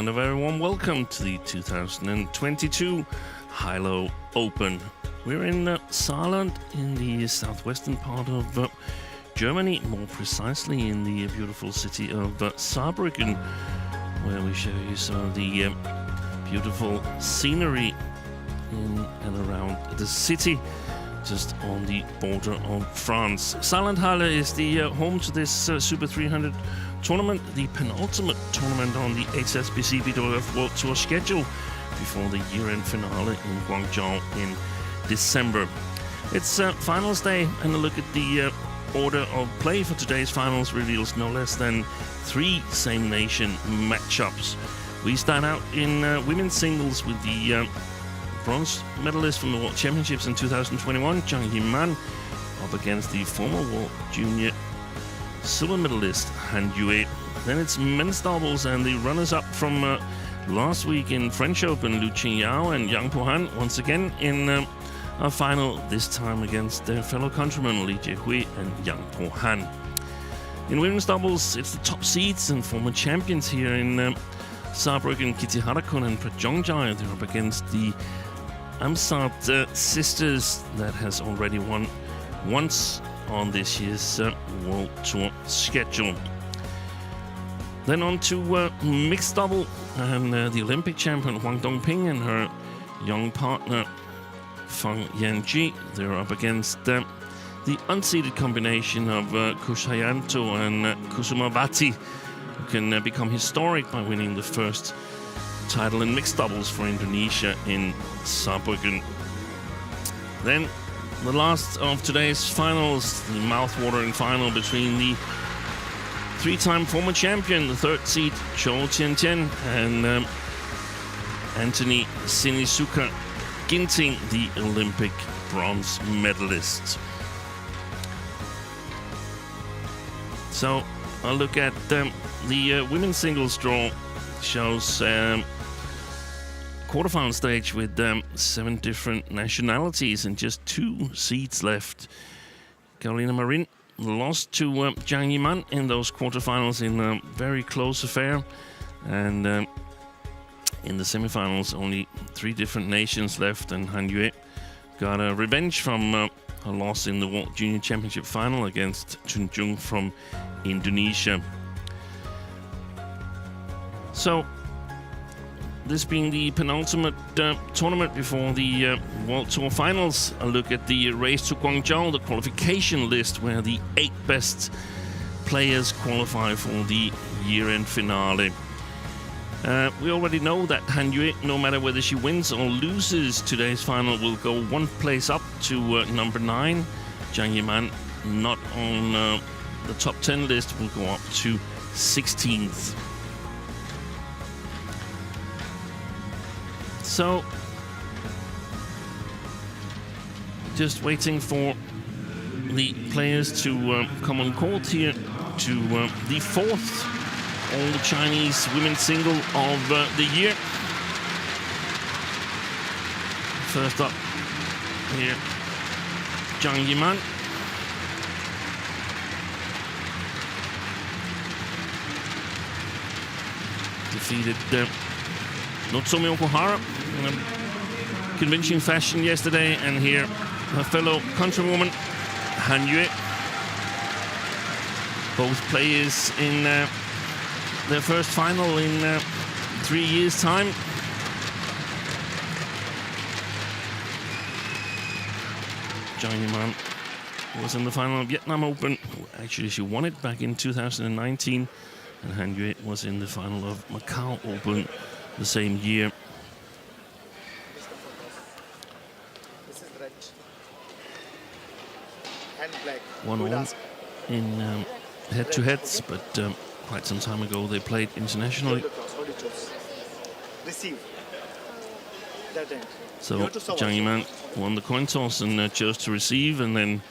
and a very warm welcome to the 2022 HYLO Open. We're in Saarland in the southwestern part of Germany, more precisely in the beautiful city of Saarbrücken, where we show you some of the beautiful scenery in and around the city, just on the border of France. Saarlandhalle is the home to this Super 300 tournament, the penultimate tournament on the HSBC BWF World Tour schedule before the year-end finale in Guangzhou in December. It's finals day, and a look at the order of play for today's finals reveals no less than 3 same-nation matchups. We start out in women's singles with the bronze medalist from the World Championships in 2021, Zhang Yi Man, up against the former World Junior silver medalist Han Yue. Then it's men's doubles, and the runners-up from last week in French Open, Liu Qingyao and Yang Po-han, once again in a final, this time against their fellow countrymen Li Jiehui and Yang Po-han. In women's doubles, it's the top seeds and former champions here in Saarbrücken, Kitty Harakun and Pret Jongjai. They're up against the Amsat sisters that has already won once on this year's World Tour schedule. Then on to mixed double, and the Olympic champion Huang Dongping and her young partner Fang Yanji. They're up against the unseeded combination of Kushayanto and Kusumawati, who can become historic by winning the first title in mixed doubles for Indonesia in Saarbrücken. Then the last of today's finals, the mouth-watering final between the 3-time former champion, the 3rd seed Zhou Tiantian, and Anthony Sinisuka Ginting, the Olympic bronze medalist. So a look at the women's singles draw shows quarterfinal stage with 7 different nationalities and just 2 seeds left. Carolina Marin lost to Zhang Yi Man in those quarterfinals in a very close affair, and in the semifinals only 3 different nations left, and Han Yue got a revenge from a loss in the World Junior Championship final against Chun Jung from Indonesia. So this being the penultimate tournament before the World Tour Finals, a look at the race to Guangzhou, the qualification list, where the 8 best players qualify for the year-end finale. We already know that Han Yue, no matter whether she wins or loses today's final, will go 1 place up to number 9. Zhang Yi Man, not on the top 10 list, will go up to 16th. So, just waiting for the players to come on court here to the 4th All Chinese women's single of the year. First up here, Zhang Yi Man. Defeated Nozomi Okuhara in a convincing fashion yesterday, and here her fellow countrywoman Han Yue. Both players in their first final in 3 years' time. Zhang Yi Man was in the final of Vietnam Open. Actually, she won it back in 2019, and Han Yue was in the final of Macau Open the same year. This is red. And black. 1-1 in head-to-heads, but quite some time ago they played internationally. Receive. That end. So Zhang Yi Man won the coin toss and chose to receive, and then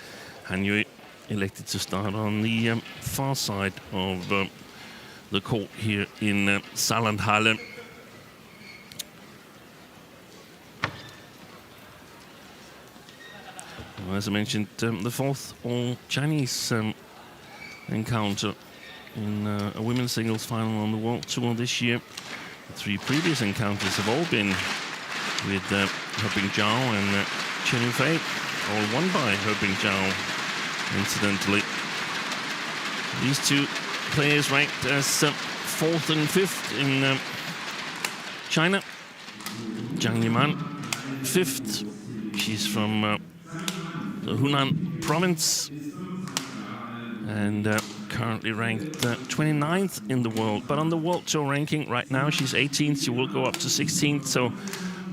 Han Yue elected to start on the far side of the court here in Saarlandhalle. As I mentioned, the 4th all-Chinese encounter in a women's singles final on the World Tour this year. The 3 previous encounters have all been with He Bingjiao and Chen Yufei, all won by He Bingjiao, incidentally. These 2 players ranked as 4th and 5th in China. Zhang Yi Man, 5th. She's from the Hunan province and currently ranked 29th in the world. But on the World Tour ranking right now, she's 18th. She will go up to 16th, so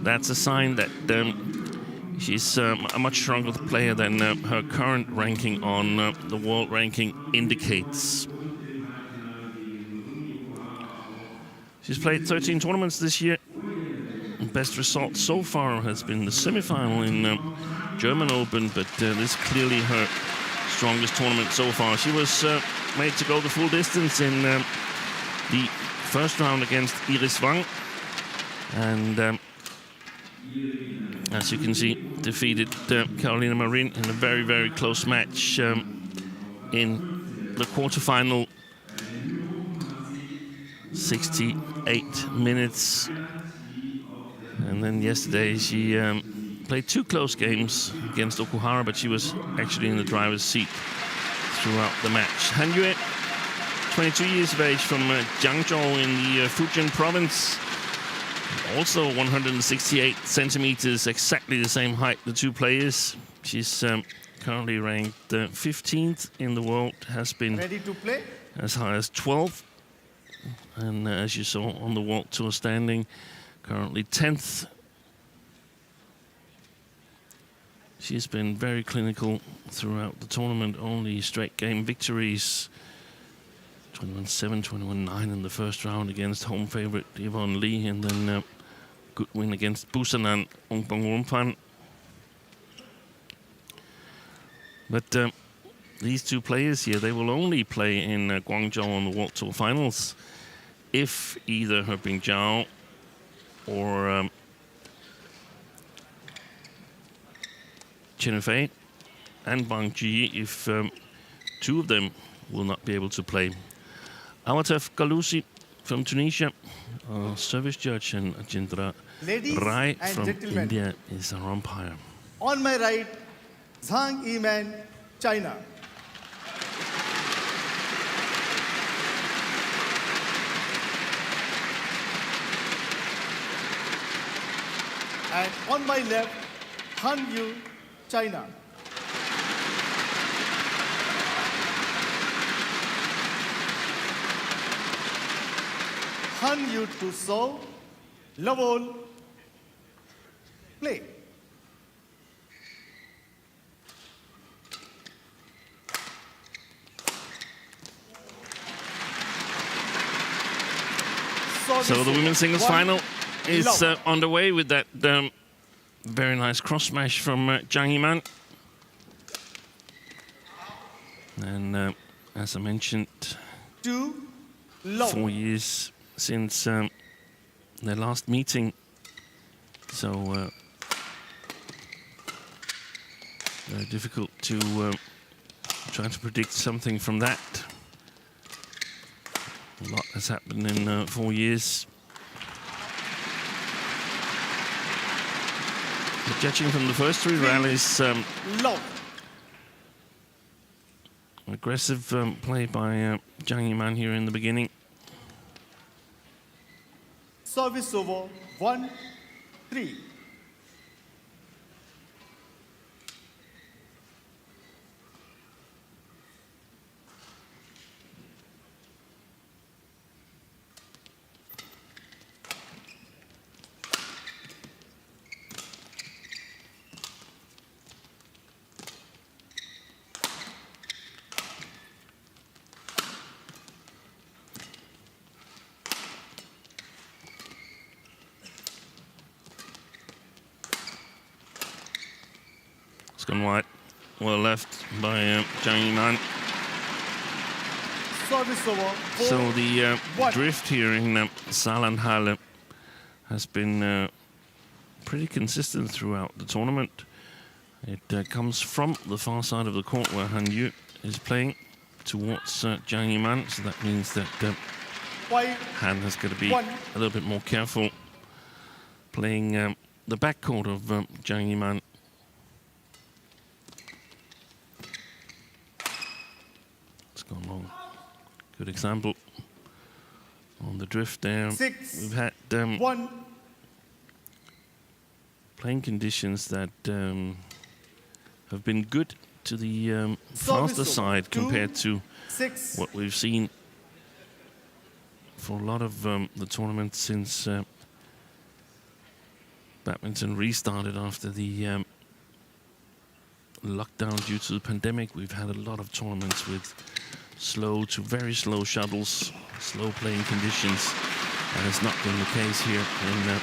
that's a sign that she's a much stronger player than her current ranking on the world ranking indicates. She's played 13 tournaments this year. Best result so far has been the semi-final in German Open, but this is clearly her strongest tournament so far. She was made to go the full distance in the first round against Iris Wang, and as you can see, defeated Carolina Marin in a very, very close match in the quarterfinal. 68 minutes. And then yesterday she played 2 close games against Okuhara, but she was actually in the driver's seat throughout the match. Han Yue, 22 years of age, from Jiangzhou in the Fujian province. Also 168 centimeters, exactly the same height, the 2 players. She's currently ranked 15th in the world, has been Ready to play? as high as 12th. And as you saw on the World Tour standing, currently 10th. She's been very clinical throughout the tournament, only straight game victories. 21-7, 21-9 in the first round against home favorite Yvonne Lee, and then good win against Busanan Ongbong Rumfan. But these 2 players here, they will only play in Guangzhou on the World Tour finals if either He Bingjiao or Chen Yufei and Wang Ji, if 2 of them will not be able to play. Awatef Galusi from Tunisia, our service judge, and Ajindra Rai from India is our umpire. On my right, Zhang Yi Man, China. And on my left, Han Yu, China. Han Yu to serve, Lavol, play. So the women's singles final is underway with that very nice cross smash from Zhang Yi Man. And as I mentioned, 4 years since their last meeting. So very difficult to try to predict something from that. A lot has happened in 4 years. But judging from the first 3 rallies, aggressive play by Zhang Yi Man here in the beginning. Service over, 1-3. It's gone wide. Well left by Zhang Yi Man. Service over, 4, So the 1. drift here in Saarlandhalle has been pretty consistent throughout the tournament. It comes from the far side of the court where Han Yu is playing towards Zhang Yi Man. So that means that hand has got to be a little bit more careful playing the backcourt of Zhang Yi Man. It's gone wrong. Good example on the drift there. We've had playing conditions that have been good to the faster side compared to what we've seen for a lot of the tournaments since badminton restarted after the lockdown due to the pandemic. We've had a lot of tournaments with slow to very slow shuttles, slow playing conditions. That has not been the case here in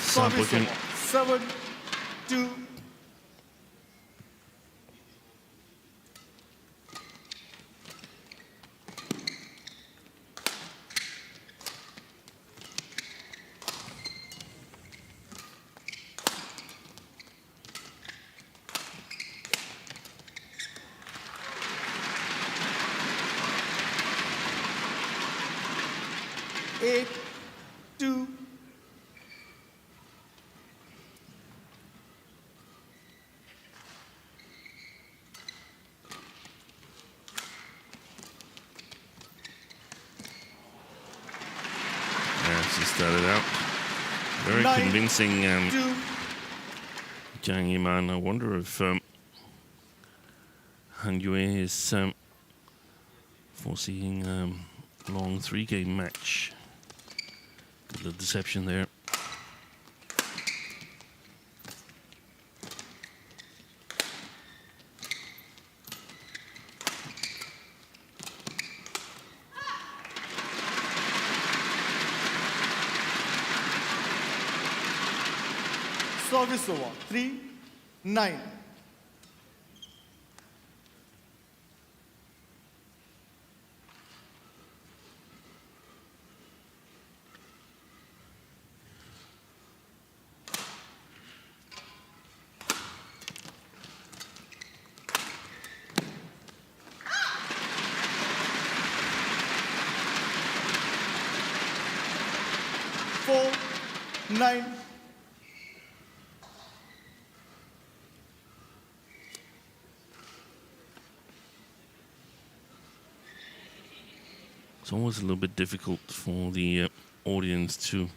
Saarbrücken. 7-2. She started out very convincing. Zhang Yi Man. I wonder if Han Yue is foreseeing a long three-game match. Good little deception there. Service over. 3-9. Four, 9. It's always a little bit difficult for the audience to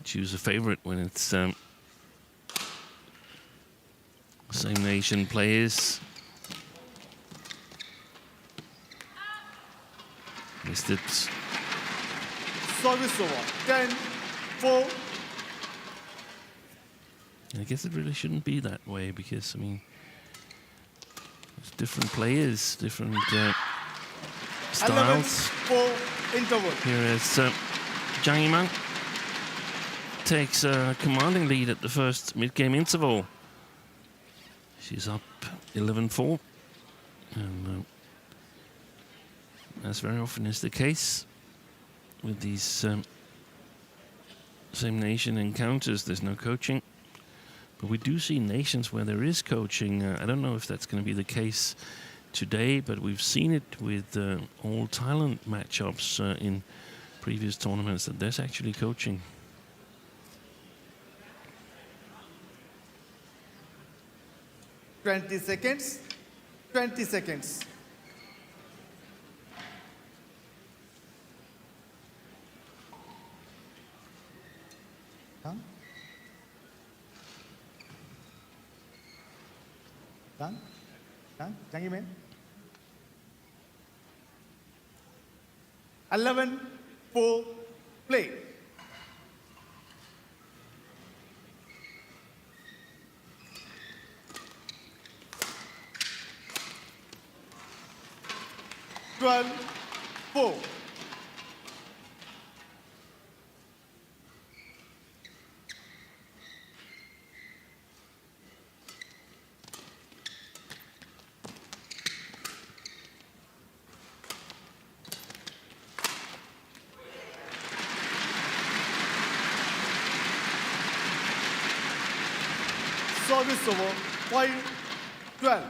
choose a favorite when it's same nation players. Missed it. Service over. 10-4. I guess it really shouldn't be that way because, I mean, there's different players, different styles. 11-4 interval. Here is Zhang Yi Man takes a commanding lead at the first mid-game interval. She's up 11-4, and as very often is the case with these same nation encounters, there's no coaching. But we do see nations where there is coaching. I don't know if that's going to be the case today, but we've seen it with all Thailand matchups in previous tournaments that there's actually coaching. Twenty seconds. 20 seconds. Done? Zhang Yi Man. 11-4, play. Twelve, 4. Service over. 5-12.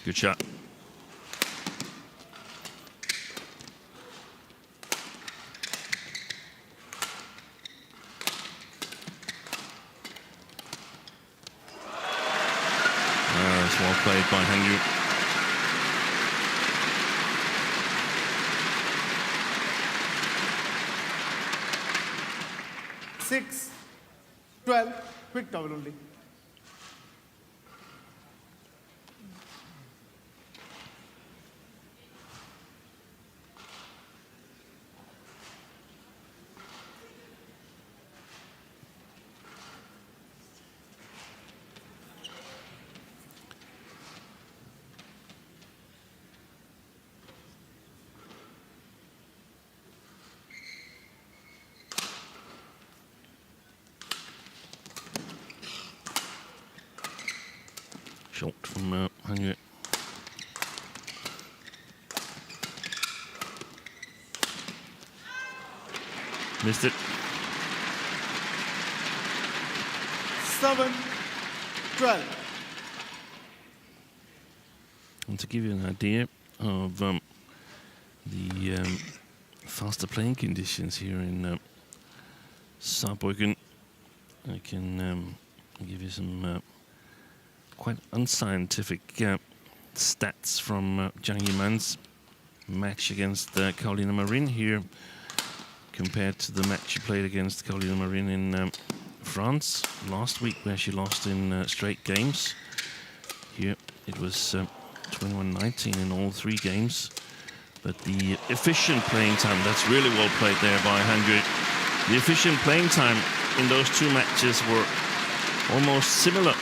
Good shot. It's well played by Hang Yu. 6-12, quick towel only. Shot from Hang Yu. Missed it. 7-12. And to give you an idea of the faster playing conditions here in Saarbrücken, I can give you some quite unscientific stats from Zhang Yi Man's match against Carolina Marin here, compared to the match she played against Carolina Marin in France last week, where she lost in straight games. Here it was 21-19 in all 3 games. But the efficient playing time, that's really well played there by Hang Yu. The efficient playing time in those 2 matches were almost similar.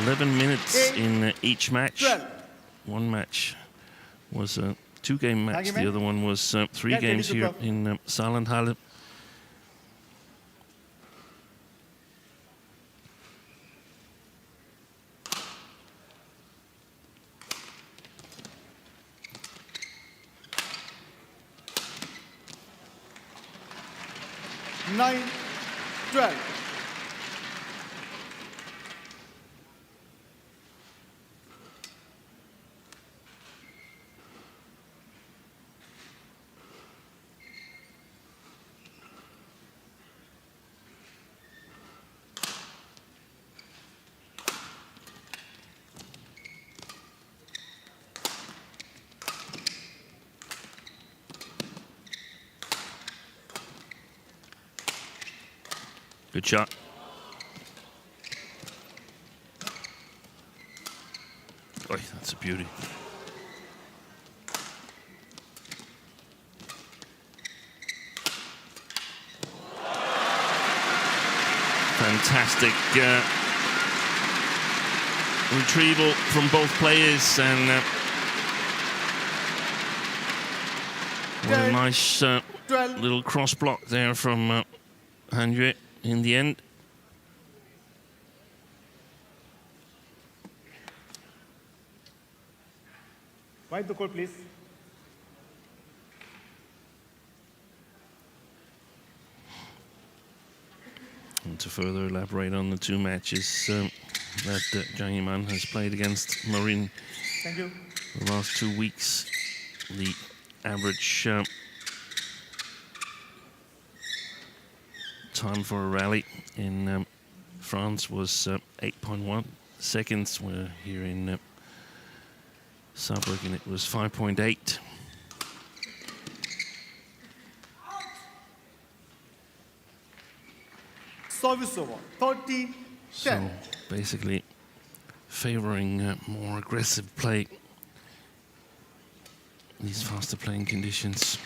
11 minutes in each match. 12. One match was a 2-game match. The other one was 3 games here in Saarlandhalle. Nine, 12. Good shot. Oh, that's a beauty. Fantastic retrieval from both players, and what a nice little cross block there from Hang Yu in the end. Wipe the court, please. And to further elaborate on the 2 matches that Zhang Yi Man has played against Marin Thank you. the last 2 weeks, the average time for a rally in France was 8.1 seconds, where here in Saarbrücken it was 5.8. Service over. 13-10. So basically favoring more aggressive play, these faster playing conditions.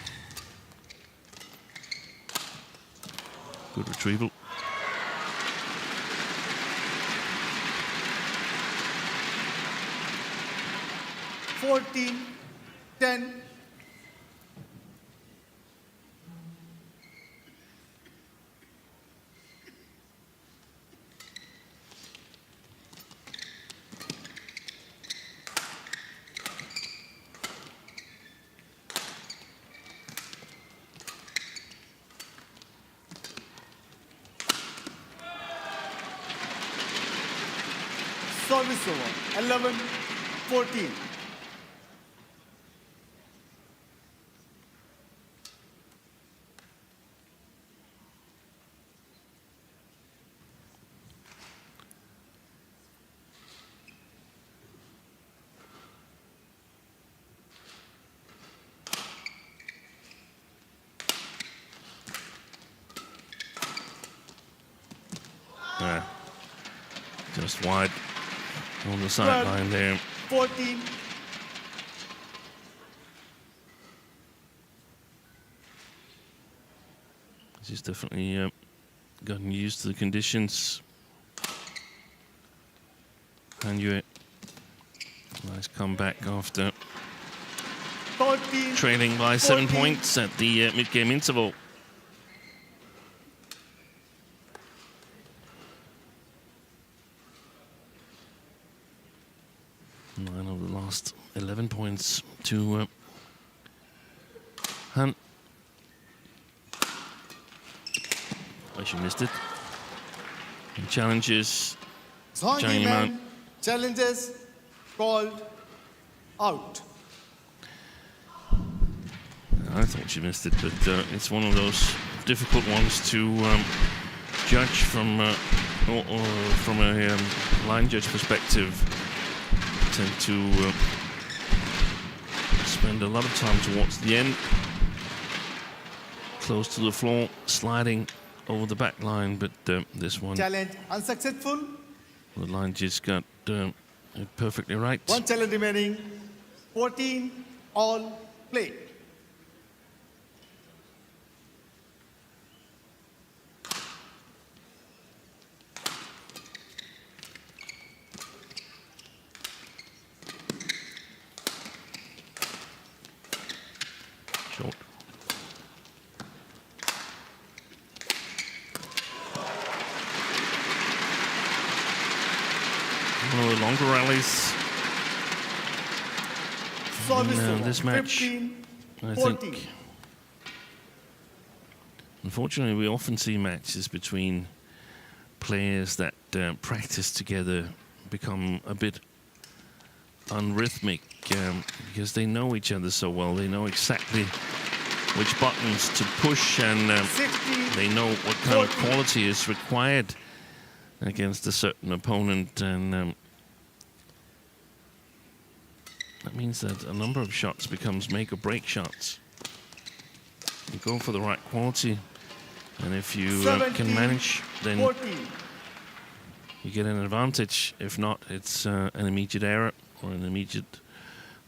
Good retrieval. Fourteen, 10. Service over. 11-10. 14. Yeah. Just wide on the sideline there. 14. He's definitely gotten used to the conditions. And you nice comeback after 13. trailing by 7 14. points at the mid-game interval. 9 of the last 11 points to Han. Oh, she missed it. And challenges. Zhang Yi Man challenges called out. I thought she missed it, but it's one of those difficult ones to judge from or from a line judge perspective. Tend to spend a lot of time towards the end, close to the floor, sliding over the back line, but this one, Challenge unsuccessful. the line just got it perfectly right. One challenge remaining. 14 all play. Short. One of the longer rallies in this match, 15, I 14. think. Unfortunately, we often see matches between players that practice together become a bit unrhythmic because they know each other so well. They know exactly which buttons to push, and they know what kind of quality is required against a certain opponent, and that means that a number of shots becomes make or break shots. You go for the right quality, and if you 17, can manage, then 14. you get an advantage. If not, it's an immediate error or an immediate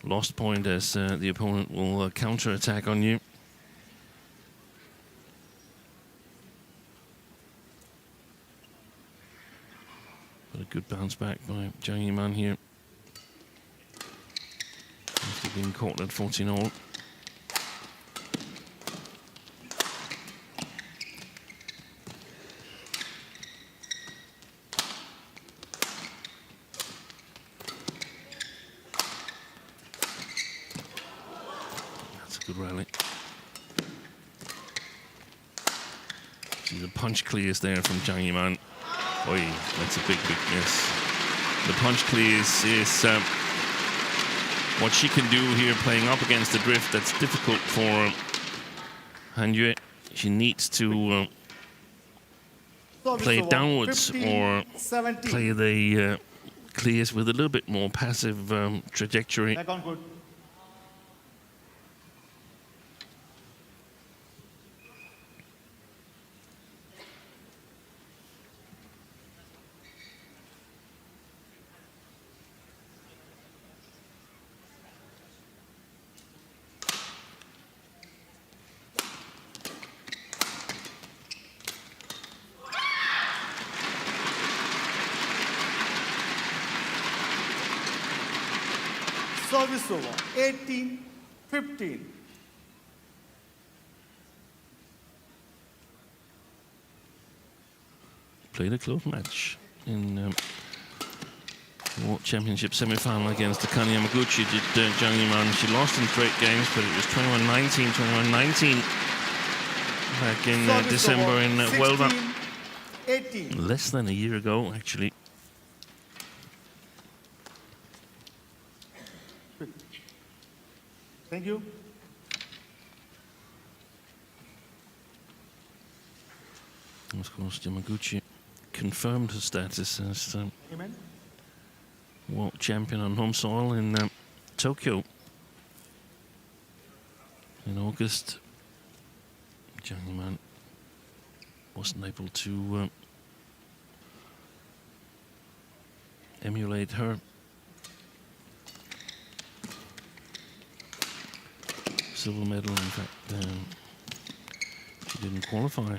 lost point, as the opponent will counter-attack on you. But a good bounce back by Zhang Yi Man here, after being caught at 14-all. That's a good rally. See the punch clears there from Zhang Yi Man. Oi, that's a big weakness. The punch clears is what she can do here, playing up against the drift. That's difficult for Han Yue. She needs to play downwards 15, or 17. play the clears with a little bit more passive trajectory. Back on good. Service over. 18, 15. Played a close match in World Championship semi-final against Akane Yamaguchi. Did Zhang Yi Man. She lost in straight games, but it was 21-19, 21-19 back in December in Huelva. 18. Less than a year ago, actually. Thank you. Of course, Yamaguchi confirmed her status as Amen. world champion on home soil in Tokyo in August. Zhang Yi Man wasn't able to emulate her. Silver medal, in fact, she didn't qualify.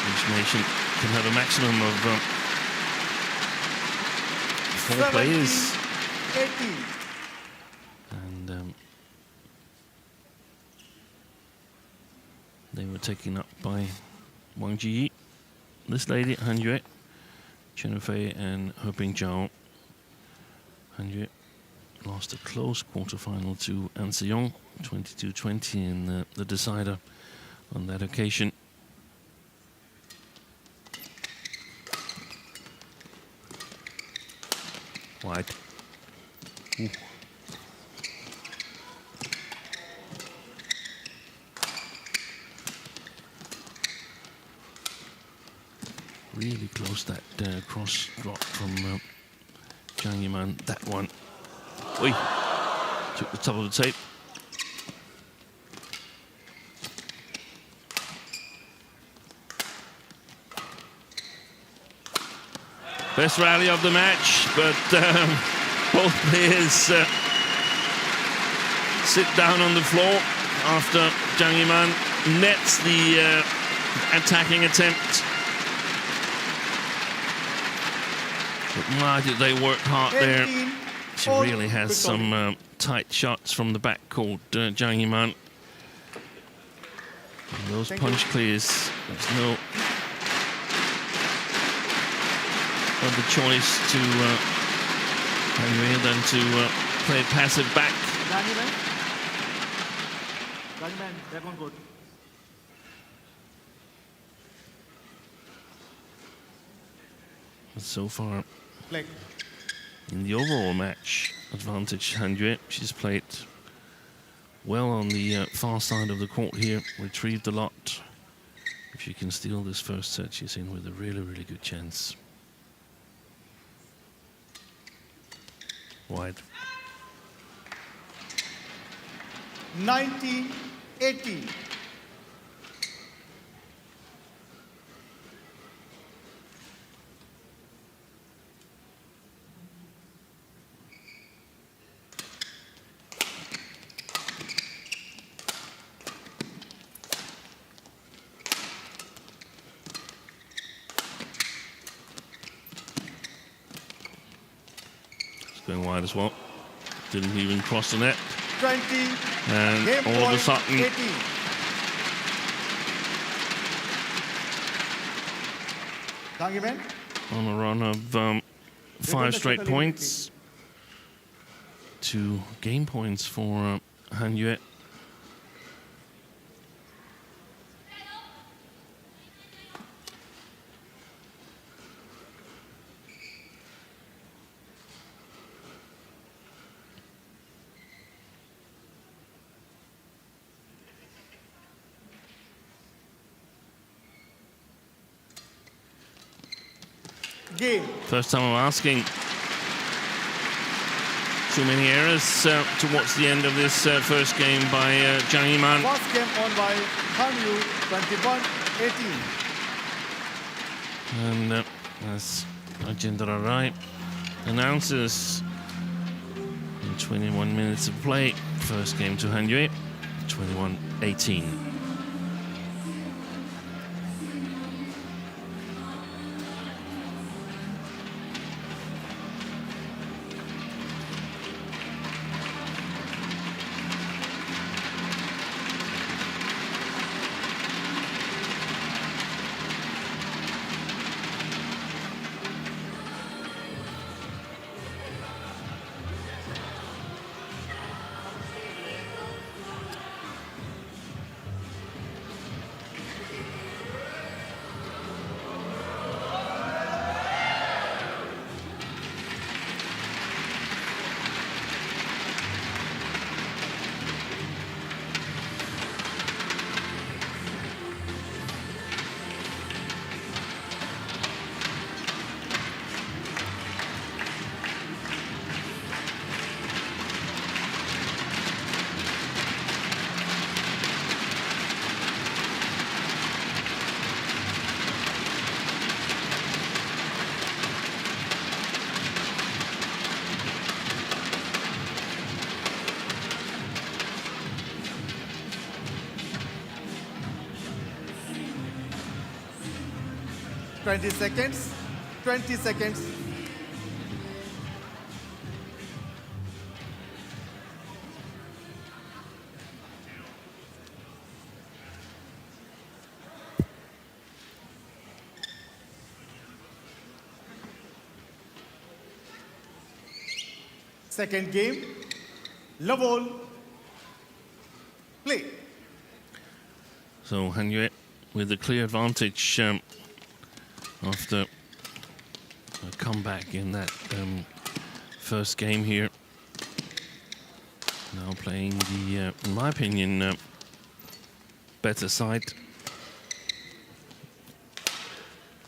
Each nation can have a maximum of 4 players. 18. And they were taken up by Wang Ji, this lady, Han Yue, Chen Fei, and He Bingjiao. Han Yue lost a close quarterfinal to An Se-yong, 22-20 in the decider on that occasion. Wide. Ooh. Really close, that cross drop from Zhang Yi Man. That one. Oi! Took the top of the tape. Best rally of the match, but both players sit down on the floor after Zhang Yi Man nets the attacking attempt. But my, did they work hard there. She really has some tight shots from the backcourt, Zhang Yi Man. And those punch clears, there's no other choice to than to play passive back. Zhang Yi Man, back on court. So far, Play. in the overall match advantage, Han Yue, she's played well on the far side of the court here, retrieved a lot. If she can steal this first set, she's in with a really, really good chance. Wide. 19-18. Going wide as well. Didn't even cross the net. 20. And Game all of a point, sudden, 18. Zhang Yi Man. on a run of 5 straight points. 2 game points for Han Yue. Game. First time I'm asking. Too many errors towards the end of this first game by Zhang Yi Man. First game on by Han Yu, 21-18. And as Ajindra Rai announces, in 21 minutes of play, first game to Han Yue, 21-18. 20 seconds. 20 seconds. Second game, love all, play. So Han with a clear advantage after a comeback in that first game here. Now playing the, in my opinion, better side.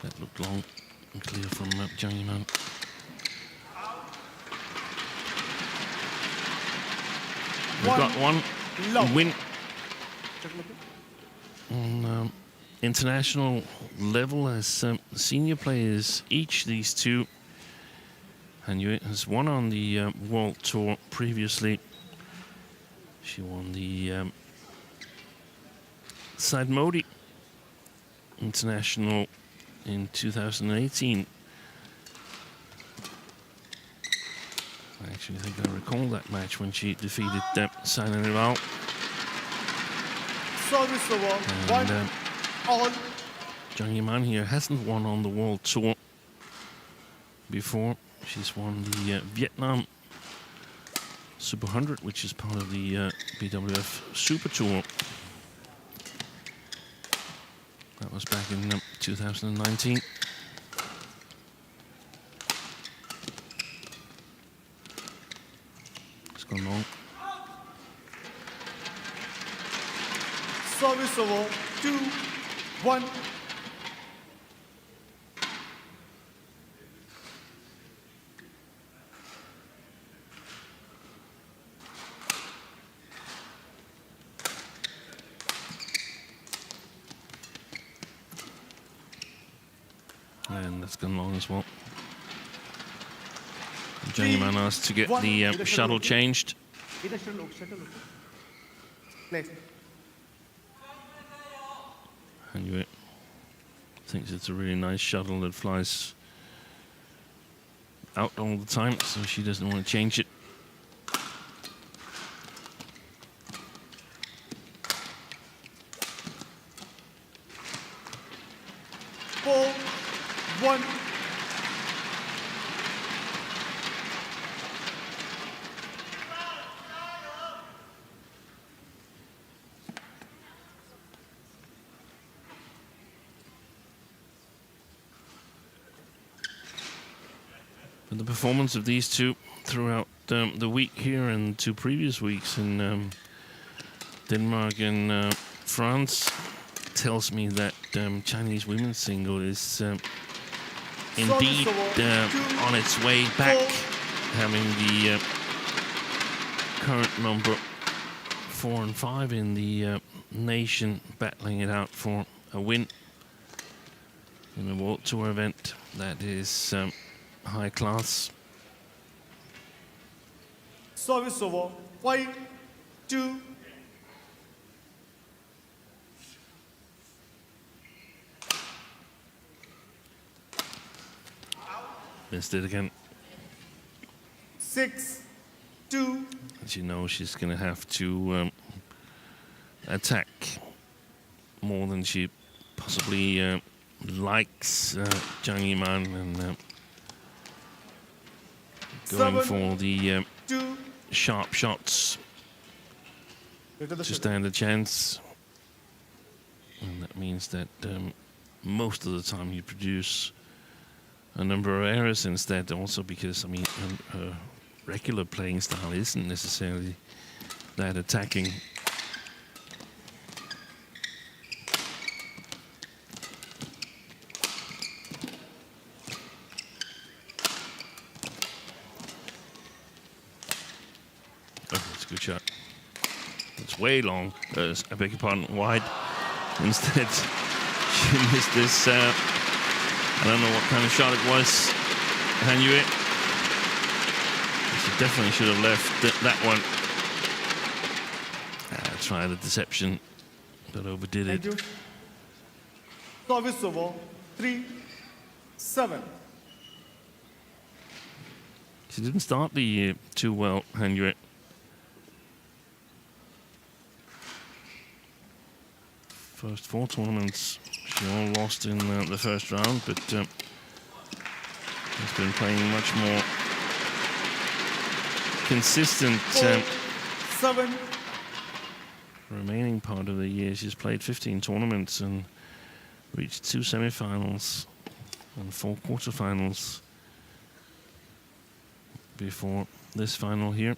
That looked long and clear from Zhang Yi Man. We've got one win on international level as senior players each, these two. Han Yue has won on the World Tour previously. She won the Said Modi International in 2018. I actually think I recall that match when she defeated Saina Nehwal. Service over, one, all. Zhang Yi Man here hasn't won on the World Tour before. She's won the Vietnam Super 100, which is part of the BWF Super Tour. That was back in 2019. It's gone long. Service over, 2-1. And that's gone long as well. Zhang Yi Man asked to get the shuttle changed. Play. Han Yue thinks it's a really nice shuttle that flies out all the time, so she doesn't want to change it. Four, one. But the performance of these two throughout the week here and 2 previous weeks in Denmark and France tells me that Chinese women's single is indeed on its way back, having the current number 4 and 5 in the nation battling it out for a win in a World Tour event that is high class. Service over, 5-2. Missed it again. 6-2. As you know, she's going to have to attack more than she possibly likes Zhang Yi Man, and going for the sharp shots to stand a chance. And that means that most of the time you produce a number of errors instead, also because, I mean, her regular playing style isn't necessarily that attacking. Oh, that's a good shot. It's way long. I beg your pardon, wide. Instead, she missed this. I don't know what kind of shot it was. Han Yue. She definitely should have left that one. Try the deception, but overdid it. Service over, 3-1. 7. She didn't start the year too well, Han Yue. First 4 tournaments, she all lost in the first round, but has been playing much more consistent 7. remaining part of the year. She's played 15 tournaments and reached 2 semifinals and 4 quarterfinals before this final here.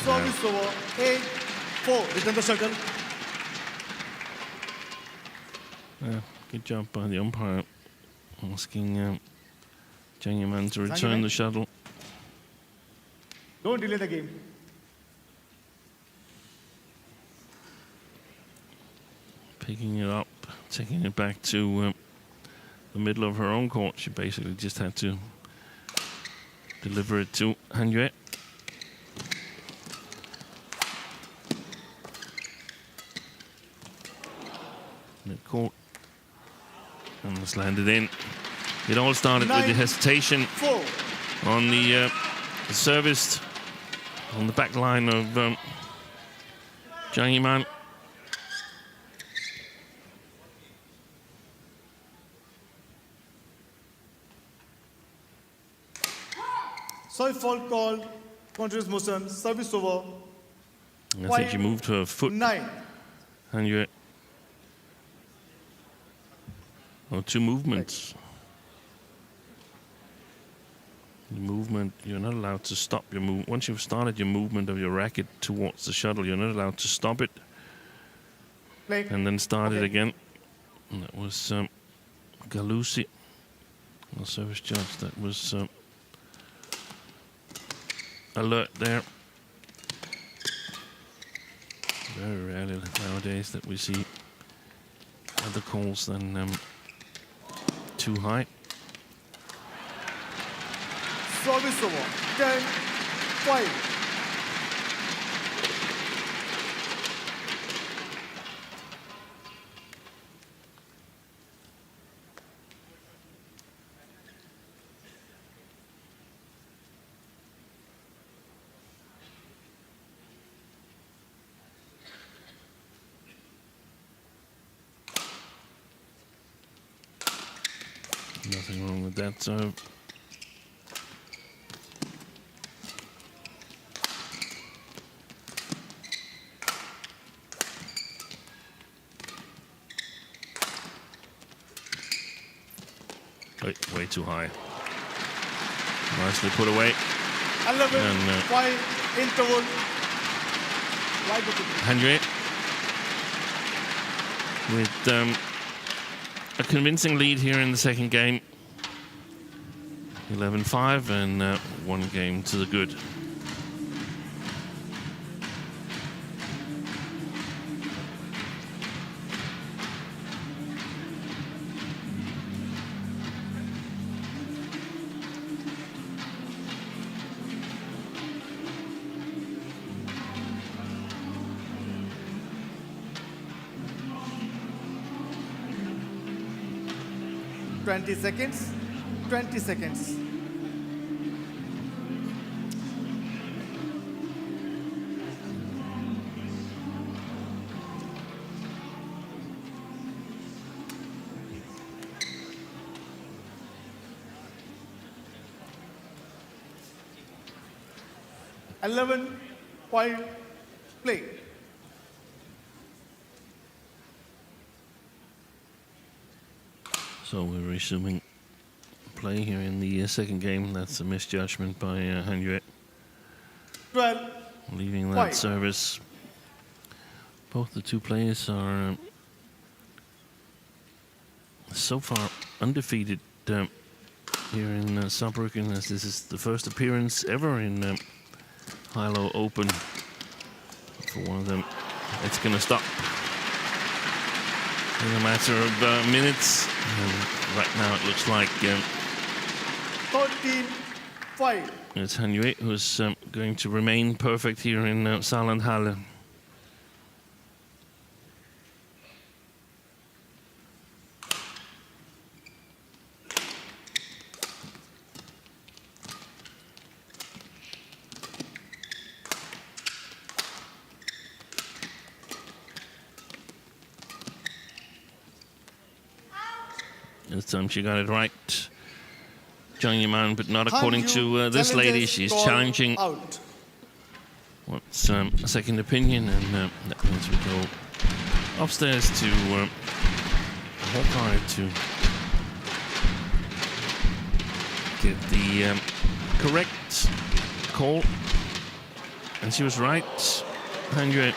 Service over 8-4. Return the shuttle. Good job by the umpire asking Zhang Yi Man to Zhang Yi return Man. the shuttle. Don't delay the game. Picking it up, taking it back to the middle of her own court. She basically just had to deliver it to Han Yue. Mid-court. And it's landed in. It all started with the 9, hesitation 4. on the service on the back line of Zhang Yi Man. Sorry, fault called. Continuous motion. Service over. I think she moved her foot. 9. Han Yue. Oh, 2 movements. The movement, you're not allowed to stop your move. Once you've started your movement of your racket towards the shuttle, you're not allowed to stop it Play. and then start it Okay. again. And that was Galusi, the service judge, that was alert there. Very rarely nowadays that we see other calls than too high. Service over 10-5. Nothing wrong with that serve. Way too high. Nicely put away. 11. And, 5. Interval. Wide open. Han Yue with a convincing lead here in the second game. 11-5 and 1 game to the good. Twenty seconds. 20 seconds. Point play. So we're resuming play here in the second game. That's a misjudgment by Han Yue. 12. Leaving that Point. service. Both the two players are so far undefeated here in Saarbrücken, as this is the first appearance ever in HYLO Open. For one of them, it's going to stop in a matter of minutes. And right now it looks like 13-5. it's Zhang Yi who's going to remain perfect here in Saarlandhalle. This time she got it right. Zhang Yi Man, but not according to this lady. She's challenging what's a second opinion, and that means we go upstairs to Hawkeye to get the correct call. And she was right. 100.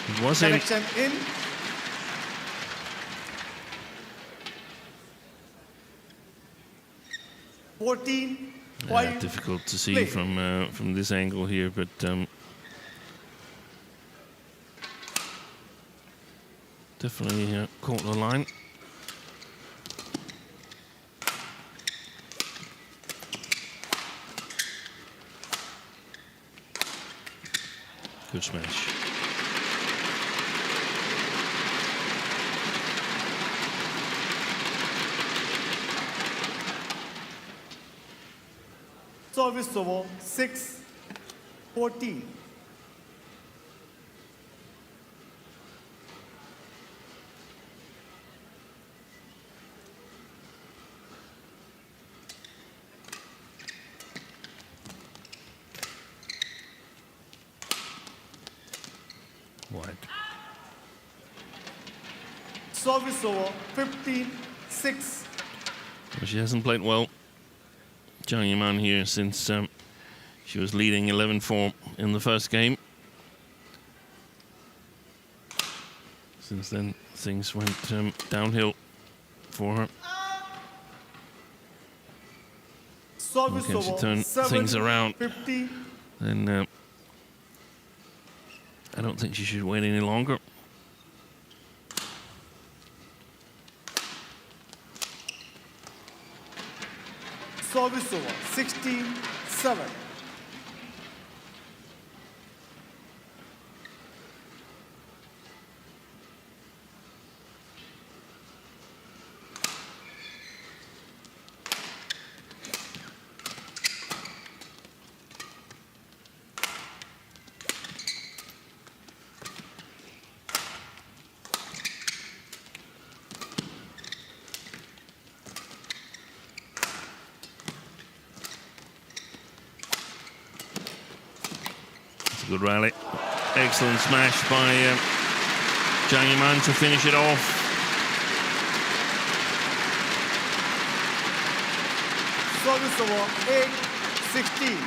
It was in. In. Difficult to see from this angle here, but definitely caught the line. Good smash. Service over 6-14. Wide. Service over 15-6. Well, she hasn't played well, Zhang Yi Man, here since she was leading 11-4 in the first game. Since then, things went downhill for her. Service Can she over turn things around? 50. Then I don't think she should wait any longer. Service over 16-7. Good rally. Excellent smash by Zhang Yi Man to finish it off. Service over 8-16.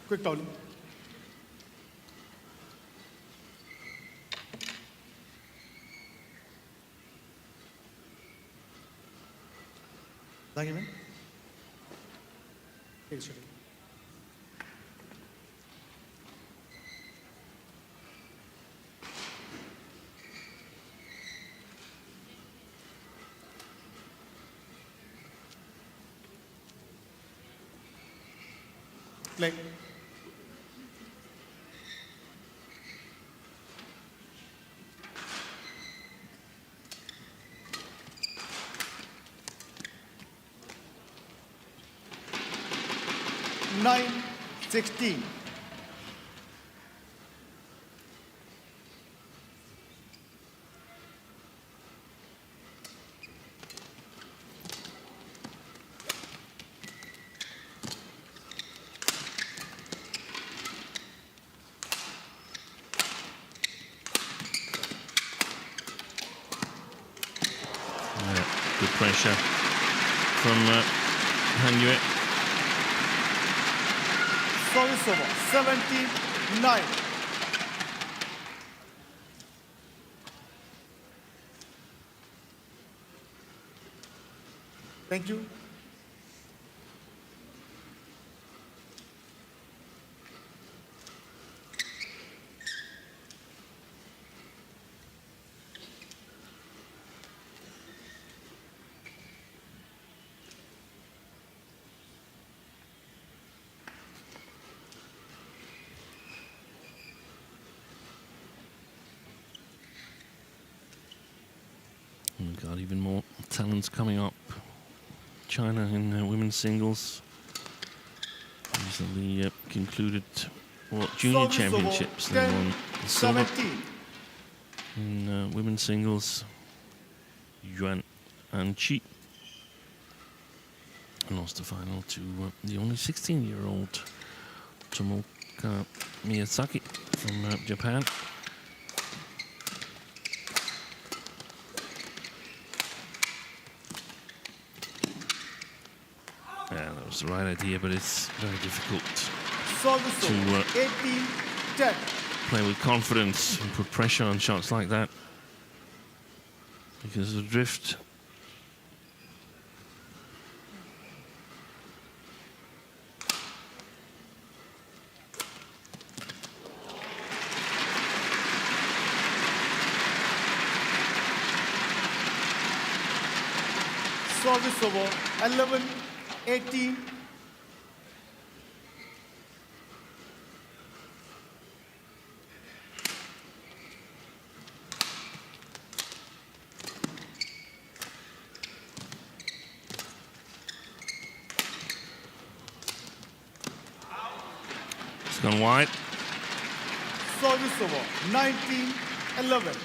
Quick towel. Zhang Yi Man. Take it straight. Play. Nine, 16. Good pressure from Zhang Yi. Service over 17-9. Thank you. We've got even more talents coming up. China in women's singles recently concluded World Junior Championships. They won the silver in women's singles. Yuan and Chi lost the final to the only 16-year-old Tomoka Miyazaki from Japan. Yeah, that was the right idea, but it's very difficult to play with confidence and put pressure on shots like that because of the drift. Service over 11-18. It's gone wide. Service over 19-11.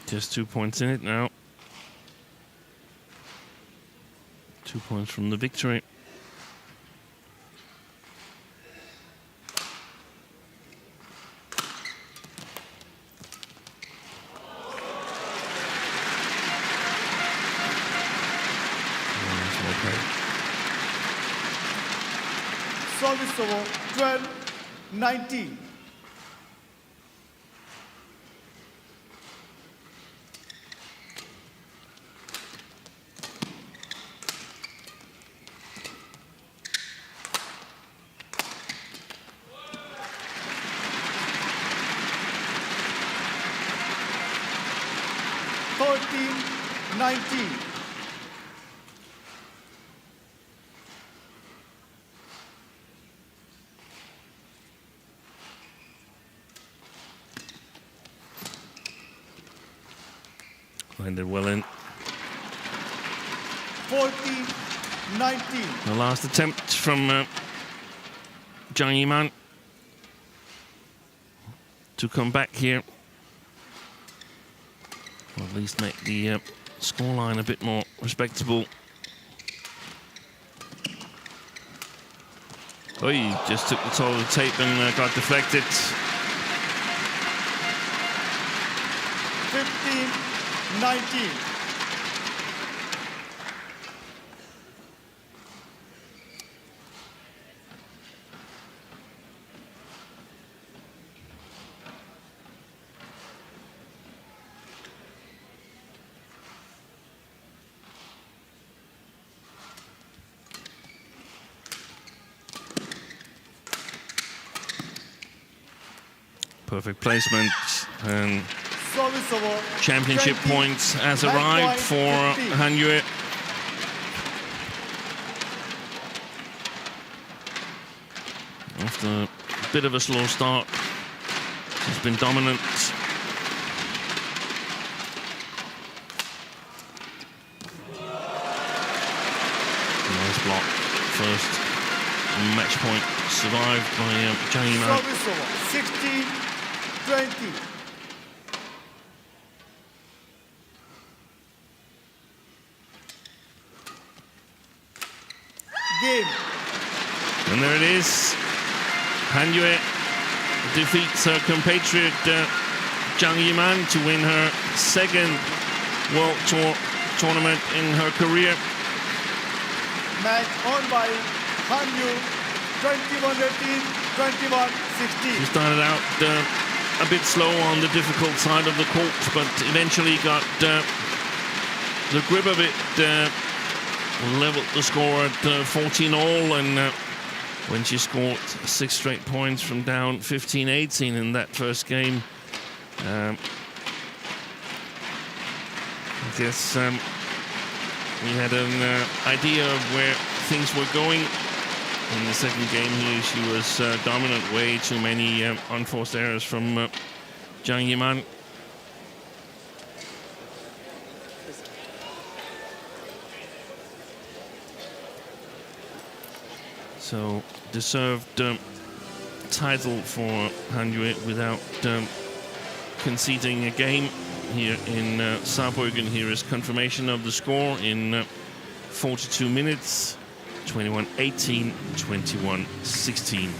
Just 2 points in it now. 2 points from the victory. Service over 12-19. Landed well in. 14-19. The last attempt from Zhang Yi Man to come back here. Or at least make the scoreline a bit more respectable. Oh, he just took the toe of the tape and got deflected. 15-19. Perfect placement and championship points has arrived for Han Yue. After a bit of a slow start, he's been dominant. Nice block. First match point survived by Zhang Yi Man. 16-20. Game. And there it is. Han Yue defeats her compatriot Zhang Yi Man to win her second World Tour tournament in her career. Match won by Han Yue, 21-18, 21-16. She started out a bit slow on the difficult side of the court, but eventually got the grip of it, leveled the score at 14-all, and when she scored 6 straight points from down 15-18 in that first game, I guess we had an idea of where things were going. In the second game here, she was dominant. Way too many unforced errors from Zhang Yi Man. So deserved title for Han Yue without conceding a game here in Saarbrücken. Here is confirmation of the score in 42 minutes, 21-18, 21-16.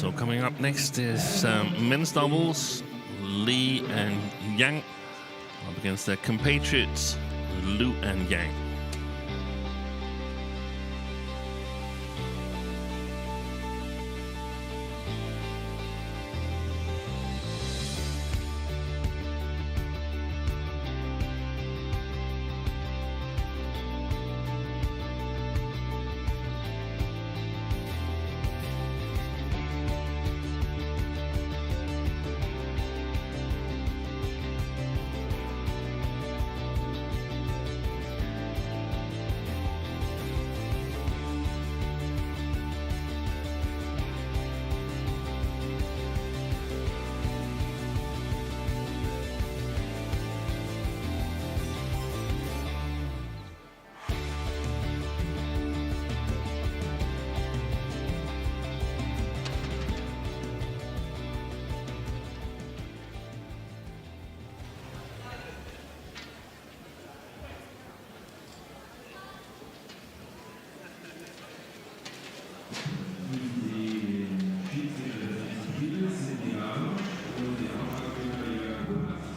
So coming up next is men's doubles. Li and Yang up against their compatriots Lu and Yang.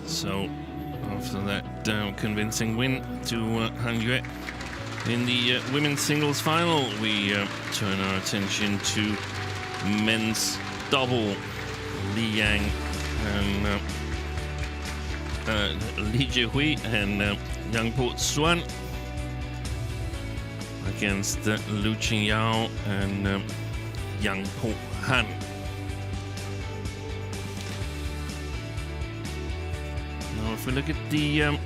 So after that convincing win to Han Yue in the women's singles final, we turn our attention to men's double. Li Yang and Li Jihui and Yang Po Xuan against Lu Qingyao and Yang Po Han. Now, if we look at the